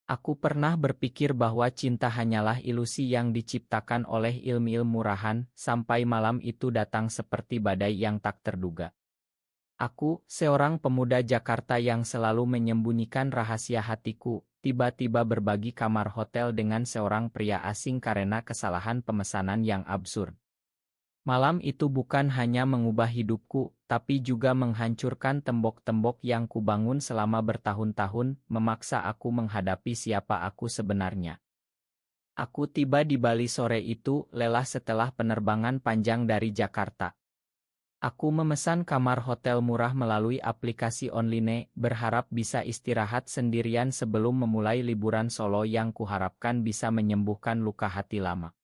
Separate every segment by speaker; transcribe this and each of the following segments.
Speaker 1: Aku pernah berpikir bahwa cinta hanyalah ilusi yang diciptakan oleh ilmu-ilmu murahan, sampai malam itu datang seperti badai yang tak terduga. Aku, seorang pemuda Jakarta yang selalu menyembunyikan rahasia hatiku, tiba-tiba berbagi kamar hotel dengan seorang pria asing karena kesalahan pemesanan yang absurd. Malam itu bukan hanya mengubah hidupku, tapi juga menghancurkan tembok-tembok yang kubangun selama bertahun-tahun, memaksa aku menghadapi siapa aku sebenarnya. Aku tiba di Bali sore itu, lelah setelah penerbangan panjang dari Jakarta. Aku memesan kamar hotel murah melalui aplikasi online, berharap bisa istirahat sendirian sebelum memulai liburan Solo yang kuharapkan bisa menyembuhkan luka hati lama.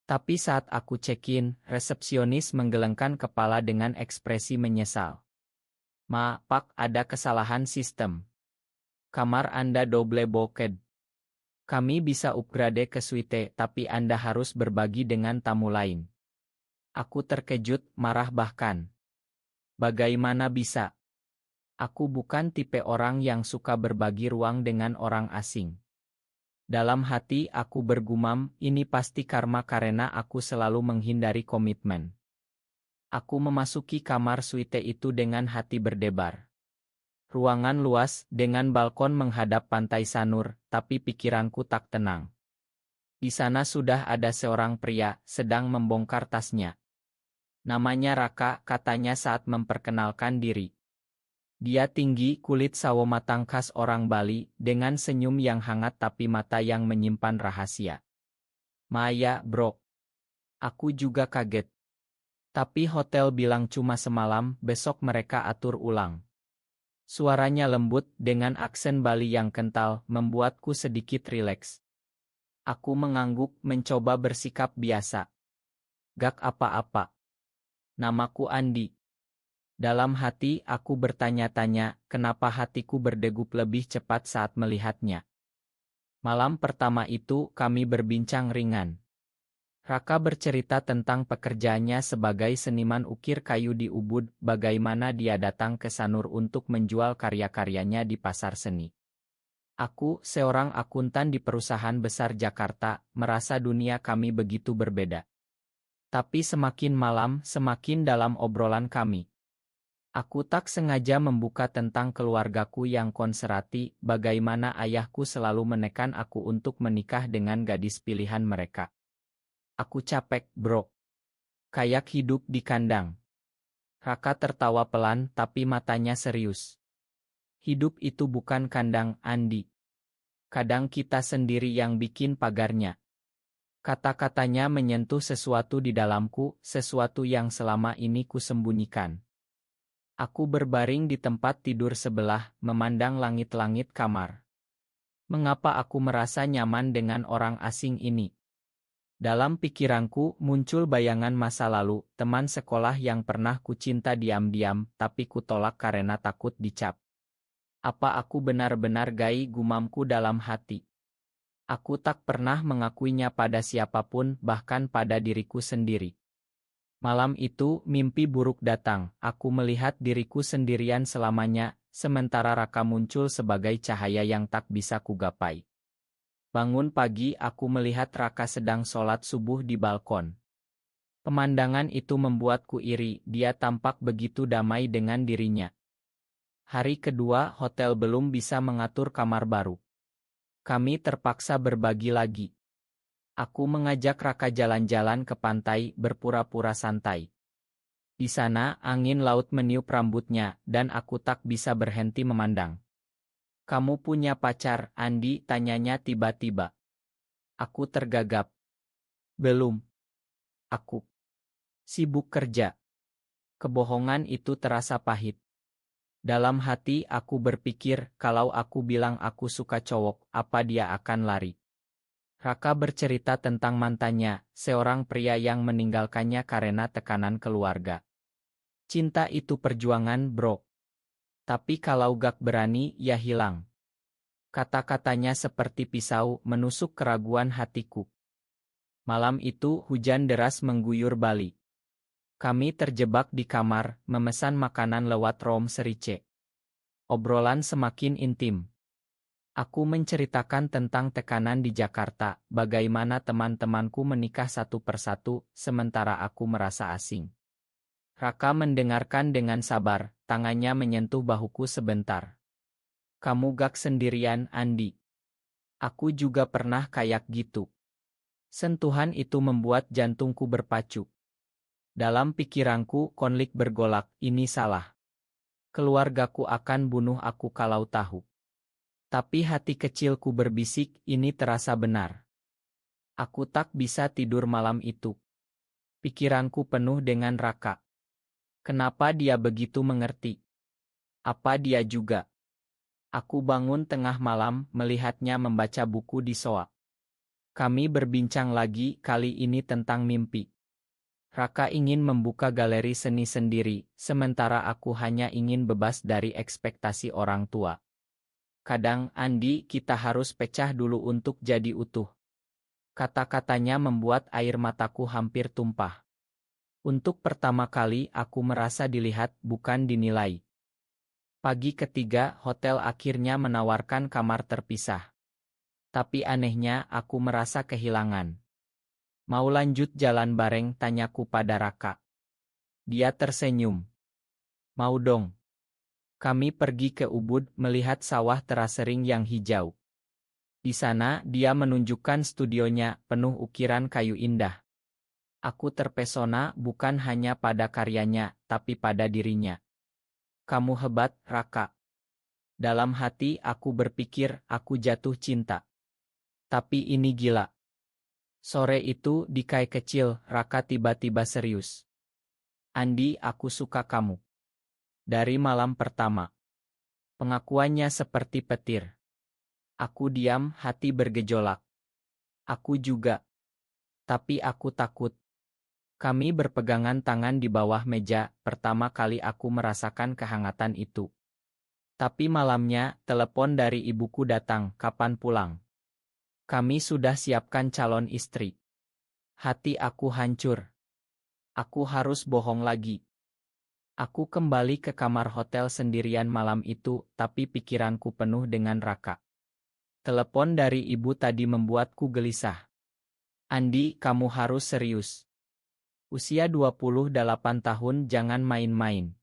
Speaker 1: Tapi saat aku check-in, resepsionis menggelengkan kepala dengan ekspresi menyesal. Pak, ada kesalahan sistem. Kamar Anda double booked. Kami bisa upgrade ke suite, tapi Anda harus berbagi dengan tamu lain. Aku terkejut, marah bahkan. Bagaimana bisa? Aku bukan tipe orang yang suka berbagi ruang dengan orang asing. Dalam hati aku bergumam, ini pasti karma karena aku selalu menghindari komitmen. Aku memasuki kamar suite itu dengan hati berdebar. Ruangan luas, dengan balkon menghadap pantai Sanur, tapi pikiranku tak tenang. Di sana sudah ada seorang pria, sedang membongkar tasnya. Namanya Raka, katanya saat memperkenalkan diri. Dia tinggi, kulit sawo matang khas orang Bali, dengan senyum yang hangat tapi mata yang menyimpan rahasia. Maya, bro. Aku juga kaget. Tapi hotel bilang cuma semalam, besok mereka atur ulang. Suaranya lembut, dengan aksen Bali yang kental, membuatku sedikit rileks. Aku mengangguk, mencoba bersikap biasa. Gak apa-apa. Namaku Andi. Dalam hati, aku bertanya-tanya, kenapa hatiku berdegup lebih cepat saat melihatnya. Malam pertama itu, kami berbincang ringan. Raka bercerita tentang pekerjaannya sebagai seniman ukir kayu di Ubud, bagaimana dia datang ke Sanur untuk menjual karya-karyanya di pasar seni. Aku, seorang akuntan di perusahaan besar Jakarta, merasa dunia kami begitu berbeda. Tapi semakin malam, semakin dalam obrolan kami. Aku tak sengaja membuka tentang keluargaku yang konservatif, bagaimana ayahku selalu menekan aku untuk menikah dengan gadis pilihan mereka. Aku capek, bro. Kayak hidup di kandang. Raka tertawa pelan tapi matanya serius. Hidup itu bukan kandang, Andi. Kadang kita sendiri yang bikin pagarnya. Kata-katanya menyentuh sesuatu di dalamku, sesuatu yang selama ini kusembunyikan. Aku berbaring di tempat tidur sebelah, memandang langit-langit kamar. Mengapa aku merasa nyaman dengan orang asing ini? Dalam pikiranku muncul bayangan masa lalu, teman sekolah yang pernah kucinta diam-diam, tapi kutolak karena takut dicap. Apa aku benar-benar gay, gumamku dalam hati. Aku tak pernah mengakuinya pada siapapun, bahkan pada diriku sendiri. Malam itu, mimpi buruk datang, aku melihat diriku sendirian selamanya, sementara Raka muncul sebagai cahaya yang tak bisa kugapai. Bangun pagi aku melihat Raka sedang sholat subuh di balkon. Pemandangan itu membuatku iri, dia tampak begitu damai dengan dirinya. Hari kedua, hotel belum bisa mengatur kamar baru. Kami terpaksa berbagi lagi. Aku mengajak Raka jalan-jalan ke pantai, berpura-pura santai. Di sana, angin laut meniup rambutnya, dan aku tak bisa berhenti memandang. Kamu punya pacar, Andi? Tanyanya tiba-tiba. Aku tergagap. Belum. Aku sibuk kerja. Kebohongan itu terasa pahit. Dalam hati aku berpikir, kalau aku bilang aku suka cowok, apa dia akan lari? Raka bercerita tentang mantannya, seorang pria yang meninggalkannya karena tekanan keluarga. Cinta itu perjuangan, bro. Tapi kalau gak berani, ya hilang. Kata-katanya seperti pisau menusuk keraguan hatiku. Malam itu hujan deras mengguyur Bali. Kami terjebak di kamar, memesan makanan lewat room serice. Obrolan semakin intim. Aku menceritakan tentang tekanan di Jakarta, bagaimana teman-temanku menikah satu persatu, sementara aku merasa asing. Raka mendengarkan dengan sabar, tangannya menyentuh bahuku sebentar. Kamu gak sendirian, Andi. Aku juga pernah kayak gitu. Sentuhan itu membuat jantungku berpacu. Dalam pikiranku, konflik bergolak, ini salah. Keluargaku akan bunuh aku kalau tahu. Tapi hati kecilku berbisik, ini terasa benar. Aku tak bisa tidur malam itu. Pikiranku penuh dengan Raka. Kenapa dia begitu mengerti? Apa dia juga? Aku bangun tengah malam melihatnya membaca buku di sofa. Kami berbincang lagi, kali ini tentang mimpi. Raka ingin membuka galeri seni sendiri, sementara aku hanya ingin bebas dari ekspektasi orang tua. Kadang, Andi, kita harus pecah dulu untuk jadi utuh. Kata-katanya membuat air mataku hampir tumpah. Untuk pertama kali aku merasa dilihat, bukan dinilai. Pagi ketiga, hotel akhirnya menawarkan kamar terpisah. Tapi anehnya, aku merasa kehilangan. Mau lanjut jalan bareng, tanyaku pada Raka. Dia tersenyum. Mau dong. Kami pergi ke Ubud melihat sawah terasering yang hijau. Di sana, dia menunjukkan studionya, penuh ukiran kayu indah. Aku terpesona bukan hanya pada karyanya, tapi pada dirinya. Kamu hebat, Raka. Dalam hati aku berpikir, aku jatuh cinta. Tapi ini gila. Sore itu, di kai kecil, Raka tiba-tiba serius. Andi, aku suka kamu. Dari malam pertama. Pengakuannya seperti petir. Aku diam, hati bergejolak. Aku juga. Tapi aku takut. Kami berpegangan tangan di bawah meja, pertama kali aku merasakan kehangatan itu. Tapi malamnya, telepon dari ibuku datang, kapan pulang? Kami sudah siapkan calon istri. Hati aku hancur. Aku harus bohong lagi. Aku kembali ke kamar hotel sendirian malam itu, tapi pikiranku penuh dengan Raka. Telepon dari ibu tadi membuatku gelisah. Andi, kamu harus serius. Usia 28 tahun, jangan main-main.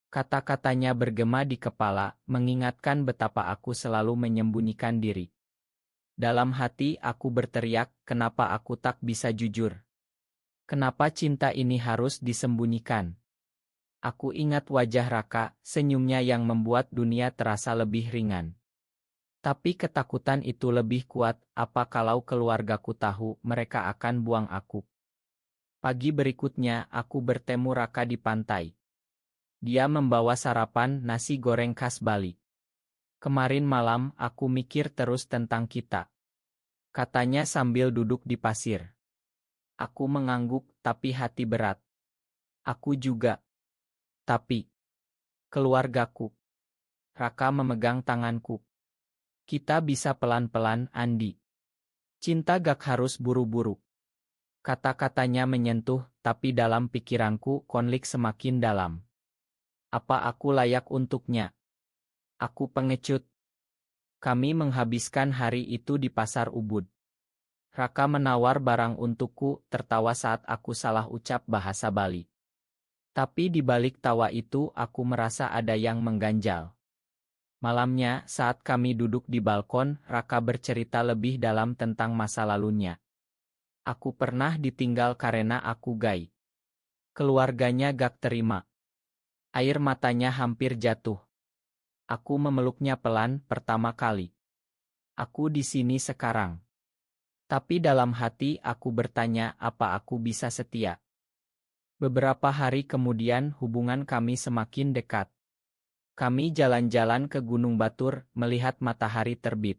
Speaker 1: Kata-katanya bergema di kepala, mengingatkan betapa aku selalu menyembunyikan diri. Dalam hati aku berteriak, kenapa aku tak bisa jujur? Kenapa cinta ini harus disembunyikan? Aku ingat wajah Raka, senyumnya yang membuat dunia terasa lebih ringan. Tapi ketakutan itu lebih kuat, apa kalau keluargaku tahu mereka akan buang aku? Pagi berikutnya aku bertemu Raka di pantai. Dia membawa sarapan nasi goreng khas Bali. Kemarin malam aku mikir terus tentang kita. Katanya sambil duduk di pasir. Aku mengangguk tapi hati berat. Aku juga. Tapi keluargaku. Raka memegang tanganku. Kita bisa pelan-pelan, Andi. Cinta gak harus buru-buru. Kata-katanya menyentuh, tapi dalam pikiranku konflik semakin dalam. Apa aku layak untuknya? Aku pengecut. Kami menghabiskan hari itu di pasar Ubud. Raka menawar barang untukku, tertawa saat aku salah ucap bahasa Bali. Tapi di balik tawa itu aku merasa ada yang mengganjal. Malamnya, saat kami duduk di balkon, Raka bercerita lebih dalam tentang masa lalunya. Aku pernah ditinggal karena aku gay. Keluarganya gak terima. Air matanya hampir jatuh. Aku memeluknya pelan pertama kali. Aku di sini sekarang. Tapi dalam hati aku bertanya apa aku bisa setia. Beberapa hari kemudian hubungan kami semakin dekat. Kami jalan-jalan ke Gunung Batur melihat matahari terbit.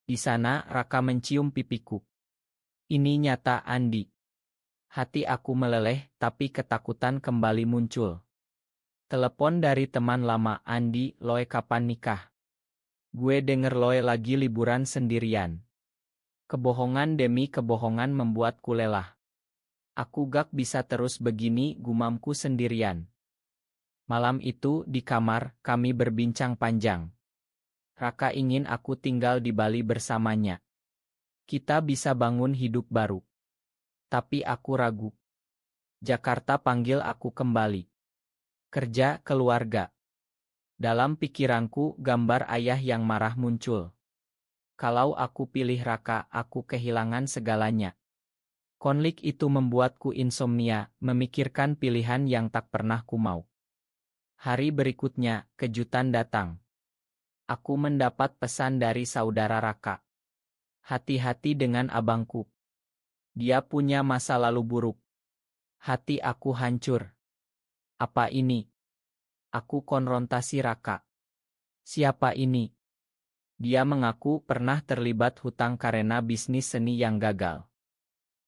Speaker 1: Di sana Raka mencium pipiku. Ini nyata, Andi. Hati aku meleleh tapi ketakutan kembali muncul. Telepon dari teman lama, Andi, Loe kapan nikah? Gue denger Loe lagi liburan sendirian. Kebohongan demi kebohongan membuatku lelah. Aku gak bisa terus begini, gumamku sendirian. Malam itu, di kamar, kami berbincang panjang. Raka ingin aku tinggal di Bali bersamanya. Kita bisa bangun hidup baru. Tapi aku ragu. Jakarta panggil aku kembali. Kerja, keluarga. Dalam pikiranku, gambar ayah yang marah muncul. Kalau aku pilih Raka, aku kehilangan segalanya. Konflik itu membuatku insomnia, memikirkan pilihan yang tak pernah ku mau. Hari berikutnya, kejutan datang. Aku mendapat pesan dari saudara Raka. Hati-hati dengan abangku. Dia punya masa lalu buruk. Hati aku hancur. Apa ini? Aku konfrontasi Raka. Siapa ini? Dia mengaku pernah terlibat hutang karena bisnis seni yang gagal.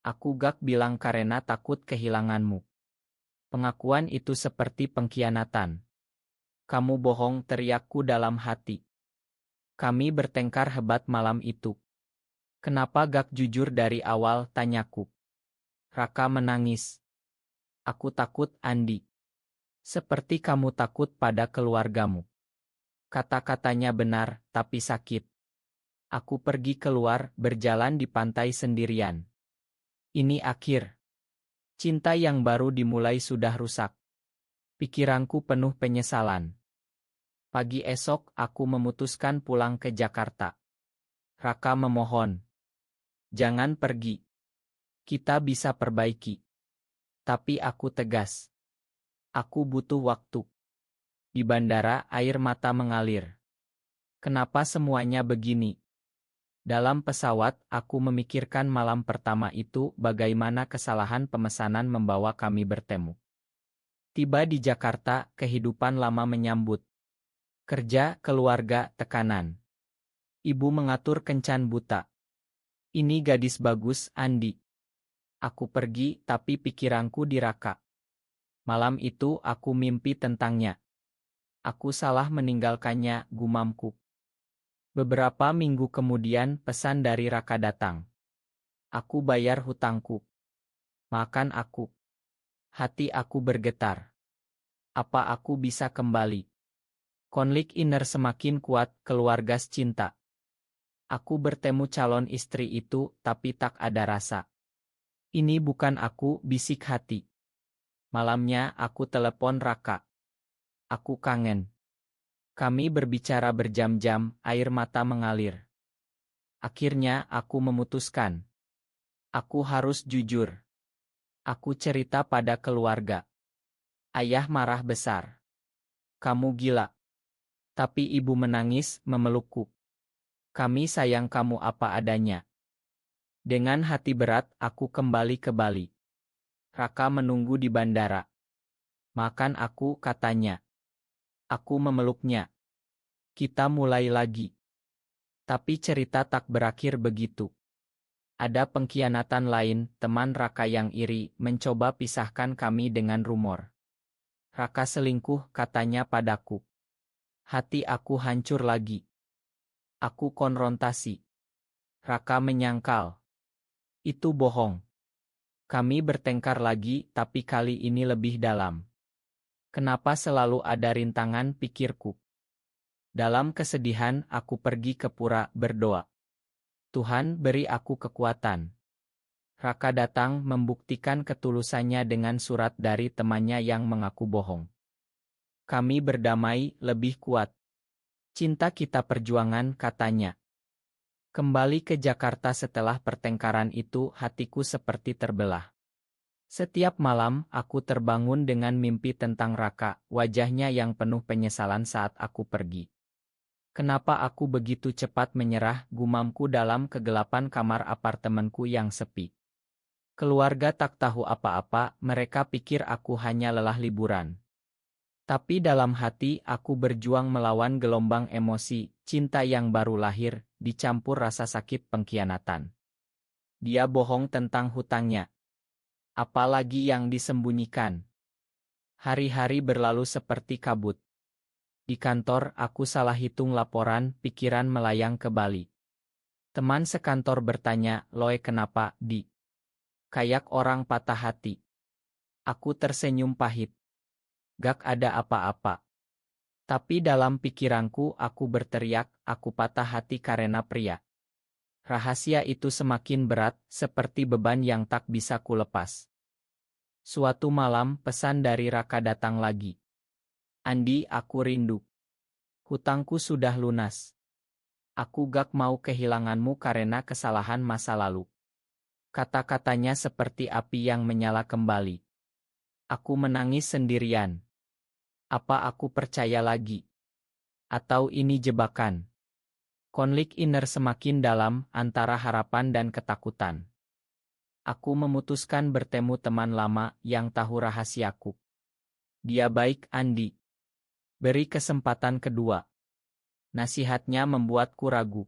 Speaker 1: Aku gak bilang karena takut kehilanganmu. Pengakuan itu seperti pengkhianatan. Kamu bohong, teriakku dalam hati. Kami bertengkar hebat malam itu. Kenapa gak jujur dari awal, tanyaku. Raka menangis. Aku takut, Andi. Seperti kamu takut pada keluargamu. Kata-katanya benar, tapi sakit. Aku pergi keluar, berjalan di pantai sendirian. Ini akhir. Cinta yang baru dimulai sudah rusak. Pikiranku penuh penyesalan. Pagi esok, aku memutuskan pulang ke Jakarta. Raka memohon. Jangan pergi. Kita bisa perbaiki. Tapi aku tegas. Aku butuh waktu. Di bandara, air mata mengalir. Kenapa semuanya begini? Dalam pesawat, aku memikirkan malam pertama itu bagaimana kesalahan pemesanan membawa kami bertemu. Tiba di Jakarta, kehidupan lama menyambut. Kerja, keluarga, tekanan. Ibu mengatur kencan buta. Ini gadis bagus, Andi. Aku pergi, tapi pikiranku di Raka. Malam itu aku mimpi tentangnya. Aku salah meninggalkannya, gumamku. Beberapa minggu kemudian pesan dari Raka datang. Aku bayar hutangku. Makan aku. Hati aku bergetar. Apa aku bisa kembali? Konflik inner semakin kuat, keluarga cinta. Aku bertemu calon istri itu, tapi tak ada rasa. Ini bukan aku, bisik hati. Malamnya aku telepon Raka. Aku kangen. Kami berbicara berjam-jam, air mata mengalir. Akhirnya aku memutuskan. Aku harus jujur. Aku cerita pada keluarga. Ayah marah besar. Kamu gila. Tapi ibu menangis, memelukku. Kami sayang kamu apa adanya. Dengan hati berat, aku kembali ke Bali. Raka menunggu di bandara. Makan aku, katanya. Aku memeluknya. Kita mulai lagi. Tapi cerita tak berakhir begitu. Ada pengkhianatan lain, teman Raka yang iri, mencoba pisahkan kami dengan rumor. Raka selingkuh, katanya padaku. Hati aku hancur lagi. Aku konfrontasi. Raka menyangkal. Itu bohong. Kami bertengkar lagi, tapi kali ini lebih dalam. Kenapa selalu ada rintangan, pikirku. Dalam kesedihan, aku pergi ke pura, berdoa. Tuhan, beri aku kekuatan. Raka datang membuktikan ketulusannya dengan surat dari temannya yang mengaku bohong. Kami berdamai, lebih kuat. Cinta kita perjuangan, katanya. Kembali ke Jakarta setelah pertengkaran itu, hatiku seperti terbelah. Setiap malam, aku terbangun dengan mimpi tentang Raka, wajahnya yang penuh penyesalan saat aku pergi. Kenapa aku begitu cepat menyerah, gumamku dalam kegelapan kamar apartemenku yang sepi. Keluarga tak tahu apa-apa, mereka pikir aku hanya lelah liburan. Tapi dalam hati, aku berjuang melawan gelombang emosi, cinta yang baru lahir, dicampur rasa sakit pengkhianatan. Dia bohong tentang hutangnya. Apalagi yang disembunyikan. Hari-hari berlalu seperti kabut. Di kantor, aku salah hitung laporan, pikiran melayang ke Bali. Teman sekantor bertanya, "Loe kenapa, Di?" Kayak orang patah hati. Aku tersenyum pahit. Gak ada apa-apa. Tapi dalam pikiranku aku berteriak, aku patah hati karena pria. Rahasia itu semakin berat, seperti beban yang tak bisa kulepas. Suatu malam, pesan dari Raka datang lagi. Andi, aku rindu. Hutangku sudah lunas. Aku gak mau kehilanganmu karena kesalahan masa lalu. Kata-katanya seperti api yang menyala kembali. Aku menangis sendirian. Apa aku percaya lagi? Atau ini jebakan? Konflik inner semakin dalam antara harapan dan ketakutan. Aku memutuskan bertemu teman lama yang tahu rahasiaku. Dia baik, Andi. Beri kesempatan kedua. Nasihatnya membuatku ragu.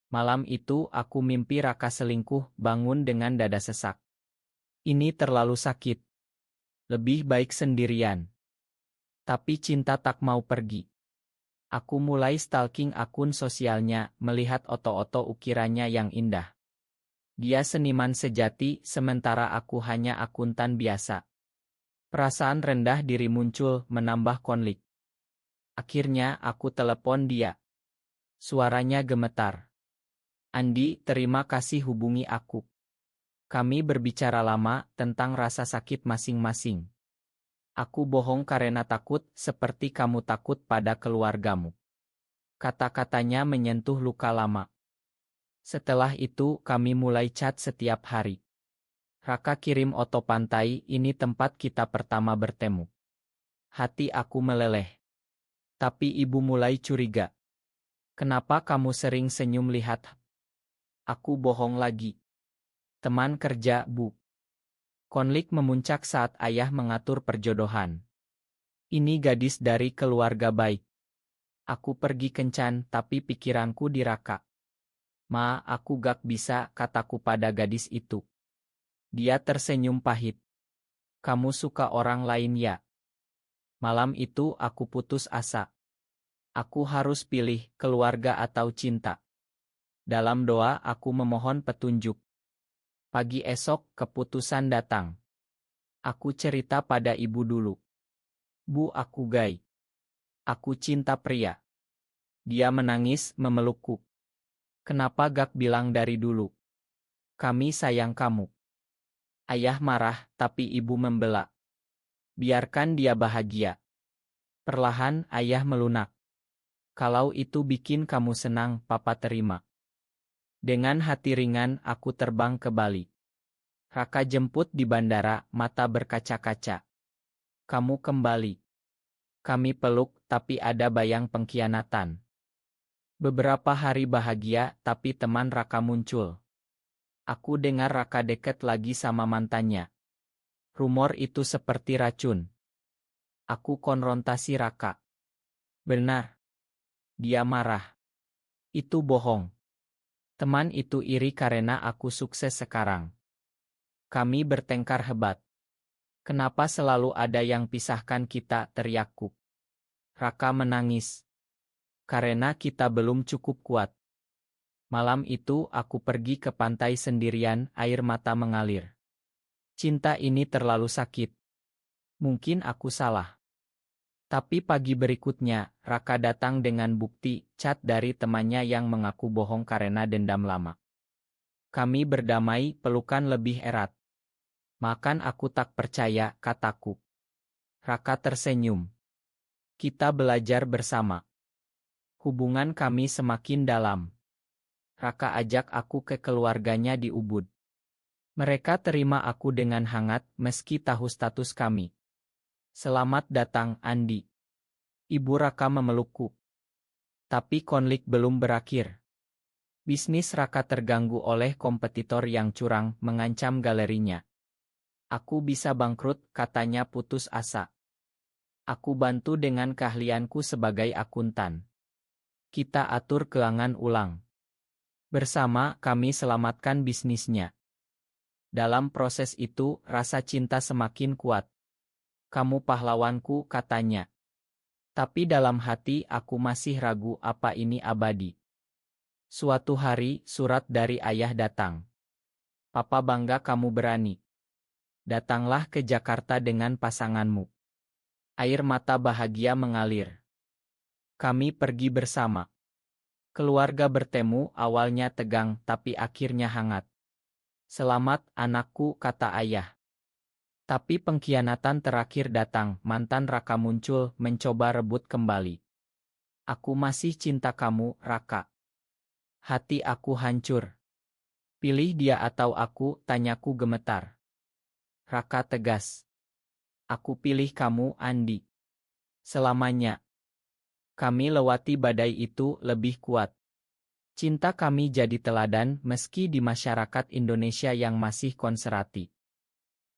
Speaker 1: Malam itu aku mimpi Raka selingkuh, bangun dengan dada sesak. Ini terlalu sakit. Lebih baik sendirian. Tapi cinta tak mau pergi. Aku mulai stalking akun sosialnya, melihat oto-oto ukirannya yang indah. Dia seniman sejati, sementara aku hanya akuntan biasa. Perasaan rendah diri muncul, menambah konflik. Akhirnya aku telepon dia. Suaranya gemetar. Andi, terima kasih hubungi aku. Kami berbicara lama tentang rasa sakit masing-masing. Aku bohong karena takut, seperti kamu takut pada keluargamu. Kata-katanya menyentuh luka lama. Setelah itu kami mulai chat setiap hari. Raka kirim foto pantai, ini tempat kita pertama bertemu. Hati aku meleleh. Tapi ibu mulai curiga. Kenapa kamu sering senyum lihat? Aku bohong lagi. Teman kerja, Bu. Konflik memuncak saat ayah mengatur perjodohan. Ini gadis dari keluarga baik. Aku pergi kencan, tapi pikiranku di Raka. Ma, aku gak bisa, kataku pada gadis itu. Dia tersenyum pahit. Kamu suka orang lain ya? Malam itu aku putus asa. Aku harus pilih keluarga atau cinta. Dalam doa aku memohon petunjuk. Pagi esok keputusan datang. Aku cerita pada ibu dulu. Bu, aku gay. Aku cinta pria. Dia menangis, memelukku. Kenapa gak bilang dari dulu? Kami sayang kamu. Ayah marah, tapi ibu membela. Biarkan dia bahagia. Perlahan ayah melunak. Kalau itu bikin kamu senang, papa terima. Dengan hati ringan aku terbang ke Bali. Raka jemput di bandara, mata berkaca-kaca. Kamu kembali. Kami peluk, tapi ada bayang pengkhianatan. Beberapa hari bahagia, tapi teman Raka muncul. Aku dengar Raka deket lagi sama mantannya. Rumor itu seperti racun. Aku konfrontasi Raka. Benar. Dia marah. Itu bohong. Teman itu iri karena aku sukses sekarang. Kami bertengkar hebat. Kenapa selalu ada yang pisahkan kita, teriakku. Raka menangis. Karena kita belum cukup kuat. Malam itu aku pergi ke pantai sendirian, air mata mengalir. Cinta ini terlalu sakit. Mungkin aku salah. Tapi pagi berikutnya, Raka datang dengan bukti chat dari temannya yang mengaku bohong karena dendam lama. Kami berdamai, pelukan lebih erat. Makan aku tak percaya, kataku. Raka tersenyum. Kita belajar bersama. Hubungan kami semakin dalam. Raka ajak aku ke keluarganya di Ubud. Mereka terima aku dengan hangat meski tahu status kami. Selamat datang, Andi. Ibu Raka memelukku. Tapi konflik belum berakhir. Bisnis Raka terganggu oleh kompetitor yang curang mengancam galerinya. Aku bisa bangkrut, katanya putus asa. Aku bantu dengan keahlianku sebagai akuntan. Kita atur keuangan ulang. Bersama kami selamatkan bisnisnya. Dalam proses itu, rasa cinta semakin kuat. Kamu pahlawanku, katanya. Tapi dalam hati aku masih ragu apa ini abadi. Suatu hari, surat dari ayah datang. Papa bangga kamu berani. Datanglah ke Jakarta dengan pasanganmu. Air mata bahagia mengalir. Kami pergi bersama. Keluarga bertemu awalnya tegang tapi akhirnya hangat. Selamat anakku, kata ayah. Tapi pengkhianatan terakhir datang, mantan Raka muncul, mencoba rebut kembali. Aku masih cinta kamu, Raka. Hati aku hancur. Pilih dia atau aku, tanyaku gemetar. Raka tegas. Aku pilih kamu, Andi. Selamanya. Kami lewati badai itu lebih kuat. Cinta kami jadi teladan meski di masyarakat Indonesia yang masih konservatif.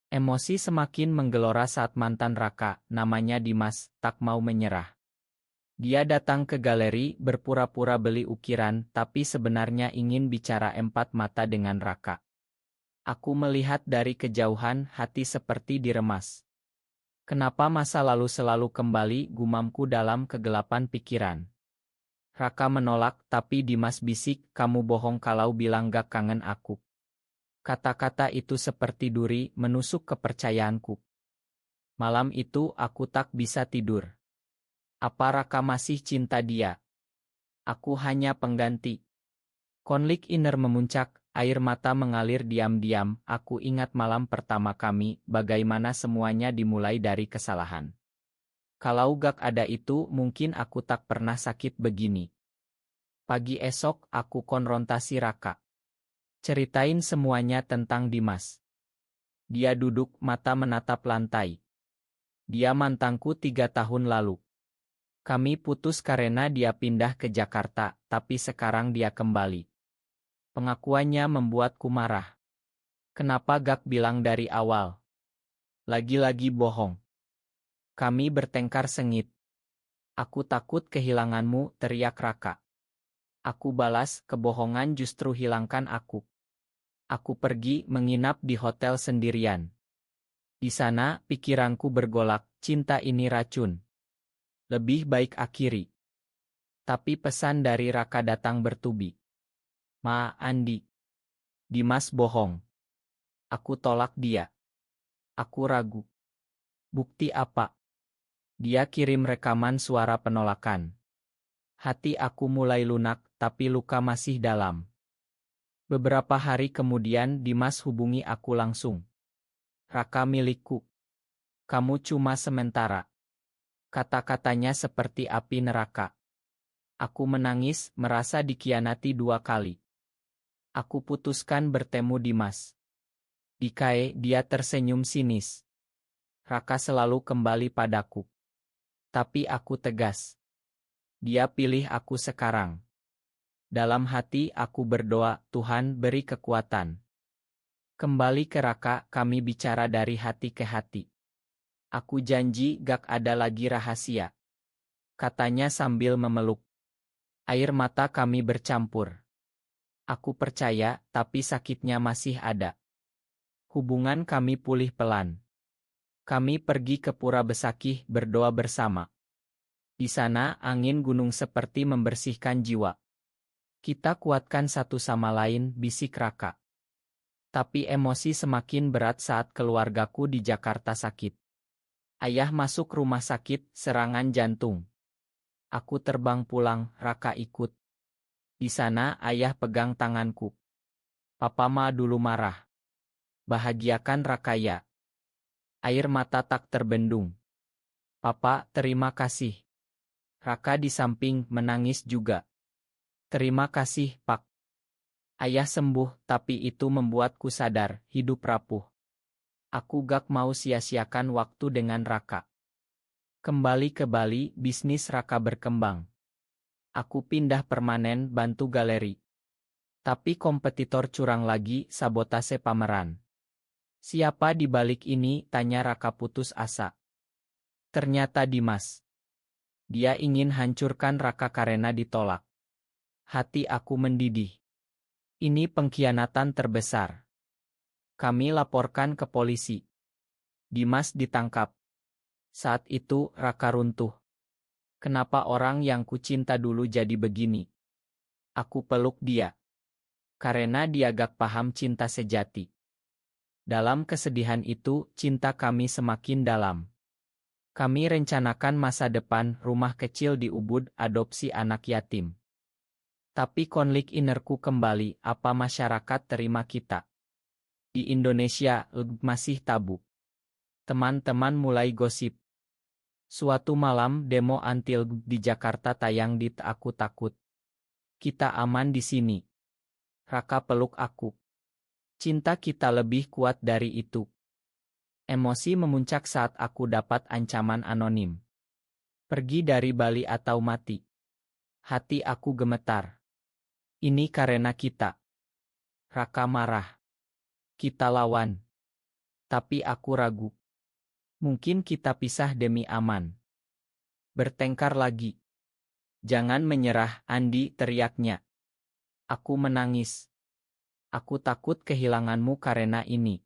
Speaker 1: Emosi semakin menggelora saat mantan Raka, namanya Dimas, tak mau menyerah. Dia datang ke galeri berpura-pura beli ukiran tapi sebenarnya ingin bicara empat mata dengan Raka. Aku melihat dari kejauhan, hati seperti diremas. Kenapa masa lalu selalu kembali, gumamku dalam kegelapan pikiran. Raka menolak, tapi Dimas bisik, kamu bohong kalau bilang gak kangen aku. Kata-kata itu seperti duri, menusuk kepercayaanku. Malam itu aku tak bisa tidur. Apa Raka masih cinta dia? Aku hanya pengganti. Konflik inner memuncak, air mata mengalir diam-diam, aku ingat malam pertama kami, bagaimana semuanya dimulai dari kesalahan. Kalau gak ada itu, mungkin aku tak pernah sakit begini. Pagi esok, aku konfrontasi Raka. Ceritain semuanya tentang Dimas. Dia duduk, mata menatap lantai. Dia mantanku 3 tahun lalu. Kami putus karena dia pindah ke Jakarta, tapi sekarang dia kembali. Pengakuannya membuatku marah. Kenapa gak bilang dari awal? Lagi-lagi bohong. Kami bertengkar sengit. Aku takut kehilanganmu, teriak Raka. Aku balas, kebohongan justru hilangkan aku. Aku pergi menginap di hotel sendirian. Di sana, pikiranku bergolak, cinta ini racun. Lebih baik akhiri. Tapi pesan dari Raka datang bertubi. Ma, Andi. Dimas bohong. Aku tolak dia. Aku ragu. Bukti apa? Dia kirim rekaman suara penolakan. Hati aku mulai lunak, tapi luka masih dalam. Beberapa hari kemudian Dimas hubungi aku langsung. Raka milikku. Kamu cuma sementara. Kata-katanya seperti api neraka. Aku menangis, merasa dikhianati 2 kali. Aku putuskan bertemu Dimas. Di KAE, dia tersenyum sinis. Raka selalu kembali padaku. Tapi aku tegas. Dia pilih aku sekarang. Dalam hati aku berdoa, Tuhan beri kekuatan. Kembali ke Raka, kami bicara dari hati ke hati. Aku janji gak ada lagi rahasia. Katanya sambil memeluk. Air mata kami bercampur. Aku percaya, tapi sakitnya masih ada. Hubungan kami pulih pelan. Kami pergi ke Pura Besakih berdoa bersama. Di sana, angin gunung seperti membersihkan jiwa. Kita kuatkan satu sama lain, bisik Raka. Tapi emosi semakin berat saat keluargaku di Jakarta sakit. Ayah masuk rumah sakit, serangan jantung. Aku terbang pulang, Raka ikut. Di sana, ayah pegang tanganku. Papa ma dulu marah. Bahagiakan Raka ya. Air mata tak terbendung. Papa, terima kasih. Raka di samping, menangis juga. Terima kasih, Pak. Ayah sembuh, tapi itu membuatku sadar, hidup rapuh. Aku gak mau sia-siakan waktu dengan Raka. Kembali ke Bali, bisnis Raka berkembang. Aku pindah permanen, bantu galeri. Tapi kompetitor curang lagi, sabotase pameran. Siapa di balik ini, tanya Raka putus asa. Ternyata Dimas. Dia ingin hancurkan Raka karena ditolak. Hati aku mendidih. Ini pengkhianatan terbesar. Kami laporkan ke polisi. Dimas ditangkap. Saat itu, Raka runtuh. Kenapa orang yang kucinta dulu jadi begini? Aku peluk dia. Karena dia gak paham cinta sejati. Dalam kesedihan itu, cinta kami semakin dalam. Kami rencanakan masa depan, rumah kecil di Ubud, adopsi anak yatim. Tapi konflik innerku kembali, apa masyarakat terima kita? Di Indonesia, masih tabu. Teman-teman mulai gosip. Suatu malam demo anti di Jakarta tayang di Aku Takut. Kita aman di sini. Raka peluk aku. Cinta kita lebih kuat dari itu. Emosi memuncak saat aku dapat ancaman anonim. Pergi dari Bali atau mati. Hati aku gemetar. Ini karena kita. Raka marah. Kita lawan. Tapi aku ragu. Mungkin kita pisah demi aman. Bertengkar lagi. Jangan menyerah, Andi, teriaknya. Aku menangis. Aku takut kehilanganmu karena ini.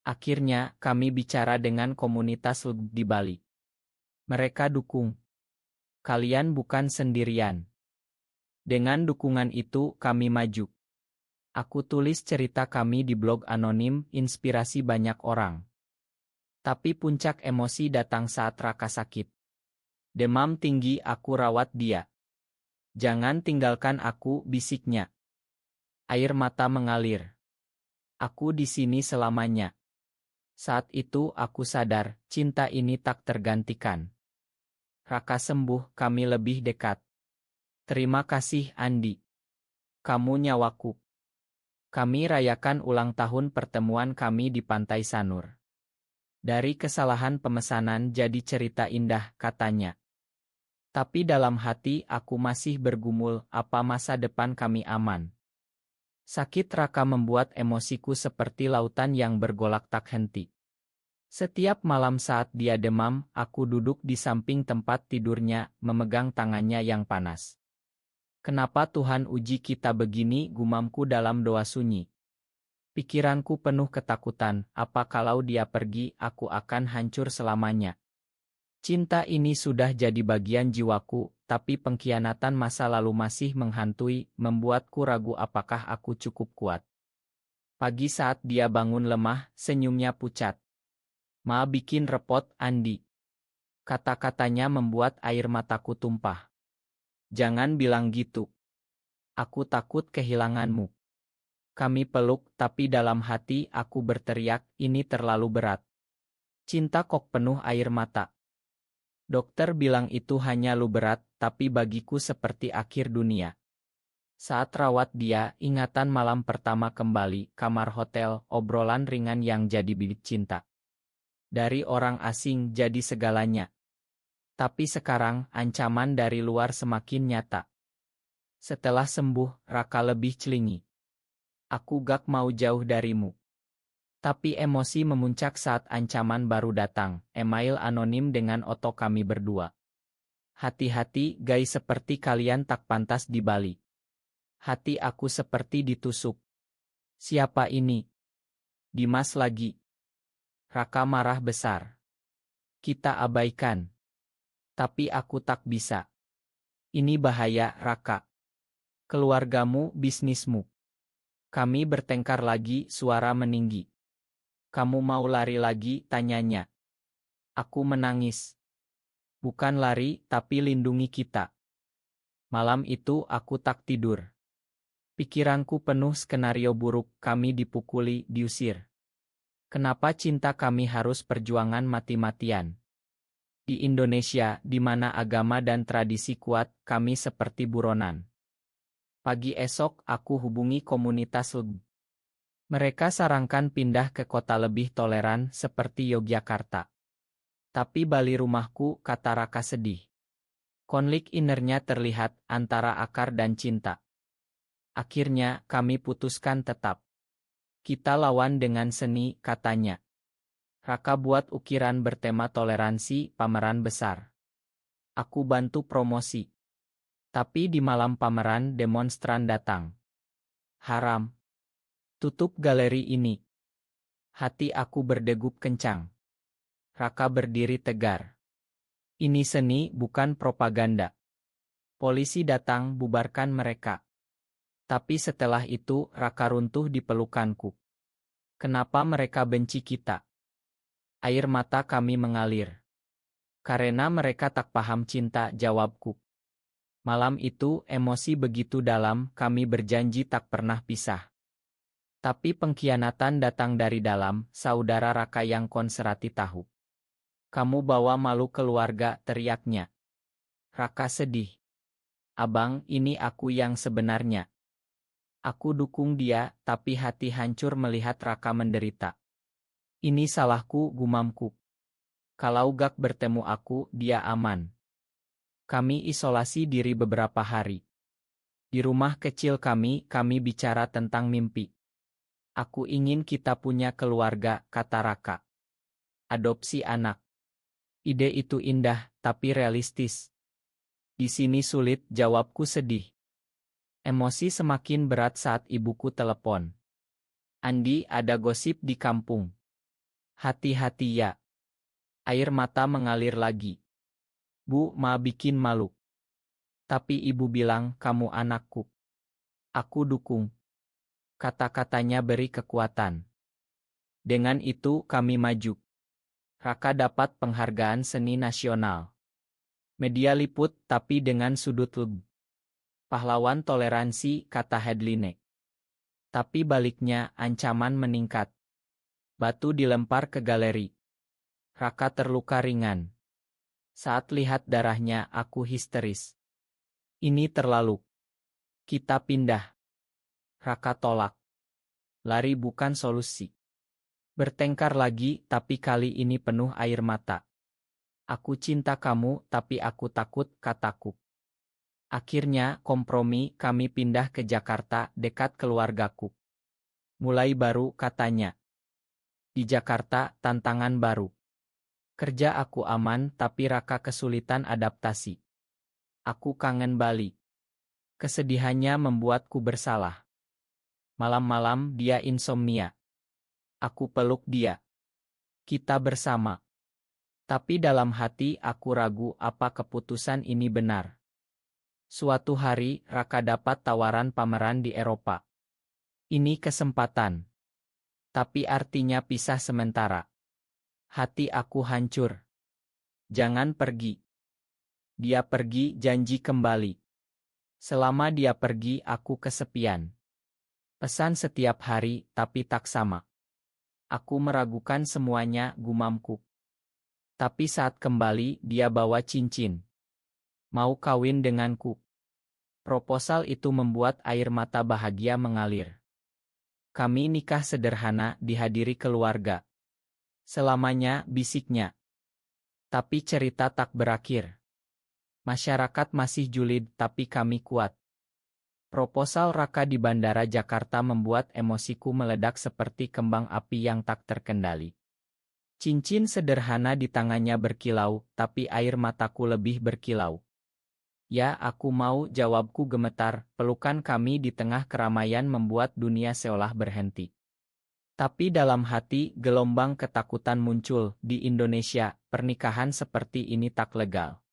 Speaker 1: Akhirnya, kami bicara dengan komunitas di Bali. Mereka dukung. Kalian bukan sendirian. Dengan dukungan itu, kami maju. Aku tulis cerita kami di blog anonim, inspirasi banyak orang. Tapi puncak emosi datang saat Raka sakit. Demam tinggi, aku rawat dia. Jangan tinggalkan aku, bisiknya. Air mata mengalir. Aku di sini selamanya. Saat itu aku sadar, cinta ini tak tergantikan. Raka sembuh, kami lebih dekat. Terima kasih, Andi. Kamu nyawaku. Kami rayakan ulang tahun pertemuan kami di Pantai Sanur. Dari kesalahan pemesanan jadi cerita indah, katanya. Tapi dalam hati aku masih bergumul, apa masa depan kami aman. Sakit Raka membuat emosiku seperti lautan yang bergolak tak henti. Setiap malam saat dia demam, aku duduk di samping tempat tidurnya, memegang tangannya yang panas. Kenapa Tuhan uji kita begini, gumamku dalam doa sunyi. Pikiranku penuh ketakutan, apa kalau dia pergi, aku akan hancur selamanya. Cinta ini sudah jadi bagian jiwaku, tapi pengkhianatan masa lalu masih menghantui, membuatku ragu apakah aku cukup kuat. Pagi saat dia bangun lemah, senyumnya pucat. Ma bikin repot, Andi. Kata-katanya membuat air mataku tumpah. Jangan bilang gitu. Aku takut kehilanganmu. Kami peluk, tapi dalam hati aku berteriak, ini terlalu berat. Cinta kok penuh air mata. Dokter bilang itu hanya lu berat, tapi bagiku seperti akhir dunia. Saat rawat dia, ingatan malam pertama kembali, kamar hotel, obrolan ringan yang jadi bibit cinta. Dari orang asing jadi segalanya. Tapi sekarang, ancaman dari luar semakin nyata. Setelah sembuh, Raka lebih celingi. Aku gak mau jauh darimu. Tapi emosi memuncak saat ancaman baru datang, email anonim dengan foto kami berdua. Hati-hati, guys, seperti kalian tak pantas di Bali. Hati aku seperti ditusuk. Siapa ini? Dimas lagi. Raka marah besar. Kita abaikan. Tapi aku tak bisa. Ini bahaya, Raka. Keluargamu, bisnismu. Kami bertengkar lagi, suara meninggi. Kamu mau lari lagi, tanyanya. Aku menangis. Bukan lari, tapi lindungi kita. Malam itu aku tak tidur. Pikiranku penuh skenario buruk, kami dipukuli, diusir. Kenapa cinta kami harus perjuangan mati-matian? Di Indonesia, di mana agama dan tradisi kuat, kami seperti buronan. Pagi esok, aku hubungi komunitas LEB. Mereka sarankan pindah ke kota lebih toleran, seperti Yogyakarta. Tapi Bali rumahku, kata Raka sedih. Konflik innernya terlihat, antara akar dan cinta. Akhirnya, kami putuskan tetap. Kita lawan dengan seni, katanya. Raka buat ukiran bertema toleransi, pameran besar. Aku bantu promosi. Tapi di malam pameran demonstran datang. Haram. Tutup galeri ini. Hati aku berdegup kencang. Raka berdiri tegar. Ini seni, bukan propaganda. Polisi datang, bubarkan mereka. Tapi setelah itu, Raka runtuh di pelukanku. Kenapa mereka benci kita? Air mata kami mengalir. Karena mereka tak paham cinta, jawabku. Malam itu emosi begitu dalam, kami berjanji tak pernah pisah. Tapi pengkhianatan datang dari dalam, saudara Raka yang konserati tahu. Kamu bawa malu keluarga, teriaknya. Raka sedih. Abang, ini aku yang sebenarnya. Aku dukung dia, tapi hati hancur melihat Raka menderita. Ini salahku, gumamku. Kalau gak bertemu aku, dia aman. Kami isolasi diri beberapa hari. Di rumah kecil kami bicara tentang mimpi. Aku ingin kita punya keluarga, kata Raka. Adopsi anak. Ide itu indah, tapi realistis. Di sini sulit, jawabku sedih. Emosi semakin berat saat ibuku telepon. Andi, ada gosip di kampung. Hati-hati ya. Air mata mengalir lagi. Bu, ma bikin malu. Tapi ibu bilang, kamu anakku. Aku dukung. Kata-katanya beri kekuatan. Dengan itu kami maju. Raka dapat penghargaan seni nasional. Media liput tapi dengan sudut lebih. Pahlawan toleransi, kata headline. Tapi baliknya ancaman meningkat. Batu dilempar ke galeri. Raka terluka ringan. Saat lihat darahnya aku histeris. Ini terlalu. Kita pindah. Raka tolak. Lari bukan solusi. Bertengkar lagi, tapi kali ini penuh air mata. Aku cinta kamu, tapi aku takut, kataku. Akhirnya, kompromi, kami pindah ke Jakarta, dekat keluargaku. Mulai baru, katanya. Di Jakarta, tantangan baru. Kerja aku aman, tapi Raka kesulitan adaptasi. Aku kangen Bali. Kesedihannya membuatku bersalah. Malam-malam dia insomnia. Aku peluk dia. Kita bersama. Tapi dalam hati aku ragu apa keputusan ini benar. Suatu hari, Raka dapat tawaran pameran di Eropa. Ini kesempatan. Tapi artinya pisah sementara. Hati aku hancur. Jangan pergi. Dia pergi, janji kembali. Selama dia pergi, aku kesepian. Pesan setiap hari, tapi tak sama. Aku meragukan semuanya, gumamku. Tapi saat kembali, dia bawa cincin. Mau kawin denganku. Proposal itu membuat air mata bahagia mengalir. Kami nikah sederhana, dihadiri keluarga. Selamanya, bisiknya. Tapi cerita tak berakhir. Masyarakat masih julid, tapi kami kuat. Proposal Raka di Bandara Jakarta membuat emosiku meledak seperti kembang api yang tak terkendali. Cincin sederhana di tangannya berkilau, tapi air mataku lebih berkilau. Ya, aku mau, jawabku gemetar. Pelukan kami di tengah keramaian membuat dunia seolah berhenti. Tapi dalam hati, gelombang ketakutan muncul. Di Indonesia, pernikahan seperti ini tak legal.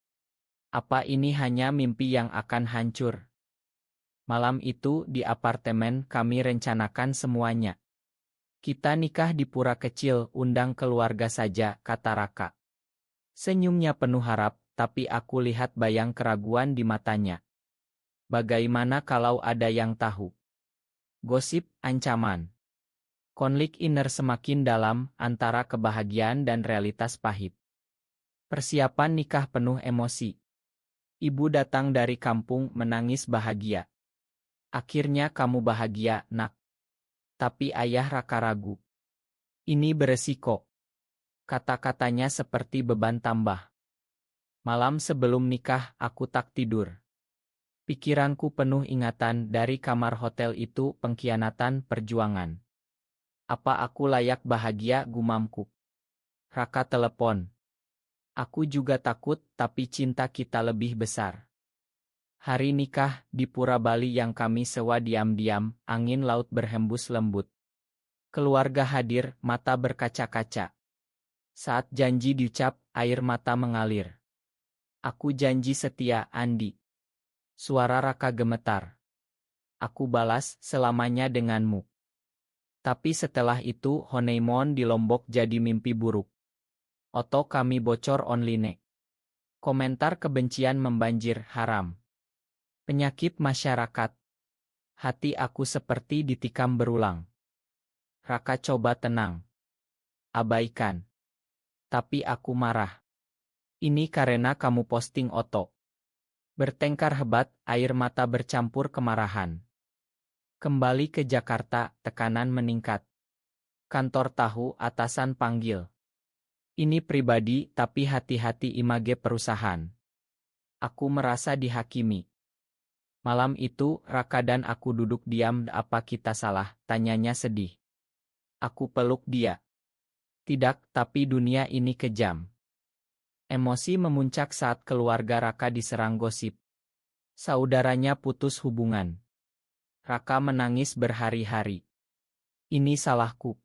Speaker 1: Apa ini hanya mimpi yang akan hancur? Malam itu, di apartemen, kami rencanakan semuanya. Kita nikah di pura kecil, undang keluarga saja, kata Raka. Senyumnya penuh harap, tapi aku lihat bayang keraguan di matanya. Bagaimana kalau ada yang tahu? Gosip, ancaman. Konflik inner semakin dalam, antara kebahagiaan dan realitas pahit. Persiapan nikah penuh emosi. Ibu datang dari kampung menangis bahagia. Akhirnya kamu bahagia, nak. Tapi ayah Raka ragu. Ini beresiko. Kata-katanya seperti beban tambah. Malam sebelum nikah, aku tak tidur. Pikiranku penuh ingatan dari kamar hotel itu, pengkhianatan, perjuangan. Apa aku layak bahagia, gumamku. Raka telepon. Aku juga takut, tapi cinta kita lebih besar. Hari nikah, di pura Bali yang kami sewa diam-diam, angin laut berhembus lembut. Keluarga hadir, mata berkaca-kaca. Saat janji diucap, air mata mengalir. Aku janji setia, Andi. Suara Raka gemetar. Aku balas, selamanya denganmu. Tapi setelah itu, honeymoon di Lombok jadi mimpi buruk. Oto kami bocor online. Komentar kebencian membanjir, haram. Penyakit masyarakat. Hati aku seperti ditikam berulang. Raka coba tenang. Abaikan. Tapi aku marah. Ini karena kamu posting foto. Bertengkar hebat, air mata bercampur kemarahan. Kembali ke Jakarta, tekanan meningkat. Kantor tahu, atasan panggil. Ini pribadi, tapi hati-hati image perusahaan. Aku merasa dihakimi. Malam itu, Raka dan aku duduk diam. Apa kita salah? Tanyanya sedih. Aku peluk dia. Tidak, tapi dunia ini kejam. Emosi memuncak saat keluarga Raka diserang gosip. Saudaranya putus hubungan. Raka menangis berhari-hari. Ini salahku.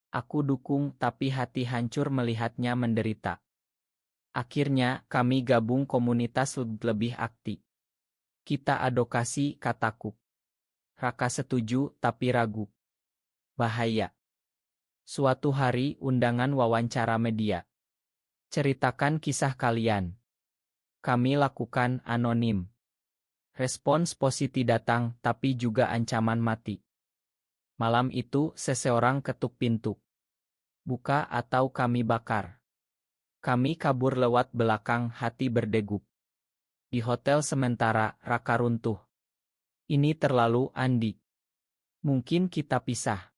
Speaker 1: Aku dukung, tapi hati hancur melihatnya menderita. Akhirnya, kami gabung komunitas lebih aktif. Kita advokasi, kataku. Raka setuju, tapi ragu. Bahaya. Suatu hari, undangan wawancara media. Ceritakan kisah kalian. Kami lakukan anonim. Respons positif datang, tapi juga ancaman mati. Malam itu, seseorang ketuk pintu. Buka atau kami bakar. Kami kabur lewat belakang, hati berdegup. Di hotel sementara, Raka runtuh. Ini terlalu, Andi. Mungkin kita pisah.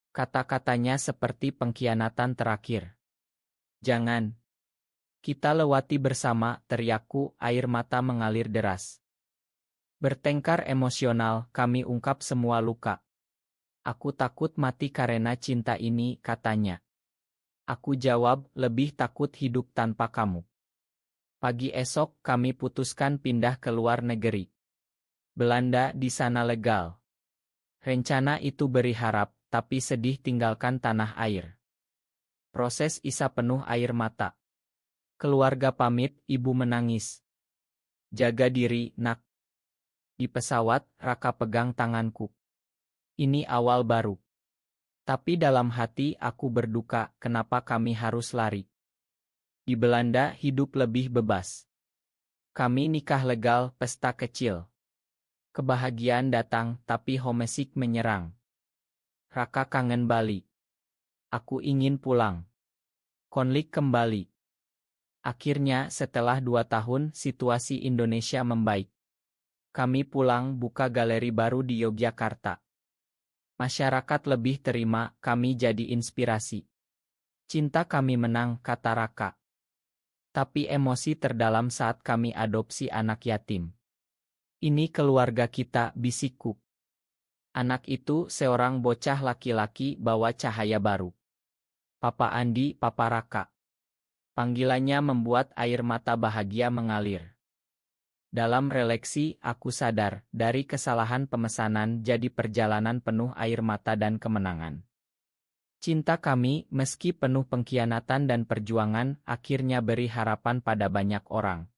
Speaker 1: Kata-katanya seperti pengkhianatan terakhir. Jangan. Kita lewati bersama, teriakku, air mata mengalir deras. Bertengkar emosional, kami ungkap semua luka. Aku takut mati karena cinta ini, katanya. Aku jawab, lebih takut hidup tanpa kamu. Pagi esok, kami putuskan pindah ke luar negeri. Belanda, di sana legal. Rencana itu beri harap, tapi sedih tinggalkan tanah air. Proses isa penuh air mata. Keluarga pamit, ibu menangis. Jaga diri, nak. Di pesawat, Raka pegang tanganku. Ini awal baru. Tapi dalam hati aku berduka, kenapa kami harus lari. Di Belanda hidup lebih bebas. Kami nikah legal, pesta kecil. Kebahagiaan datang, tapi homesick menyerang. Raka kangen Bali. Aku ingin pulang. Konflik kembali. Akhirnya setelah 2 tahun situasi Indonesia membaik. Kami pulang buka galeri baru di Yogyakarta. Masyarakat lebih terima, kami jadi inspirasi. Cinta kami menang, kata Raka. Tapi emosi terdalam saat kami adopsi anak yatim. Ini keluarga kita, bisikku. Anak itu seorang bocah laki-laki bawa cahaya baru. Papa Andi, Papa Raka. Panggilannya membuat air mata bahagia mengalir. Dalam releksi, aku sadar, dari kesalahan pemesanan jadi perjalanan penuh air mata dan kemenangan. Cinta kami, meski penuh pengkhianatan dan perjuangan, akhirnya beri harapan pada banyak orang.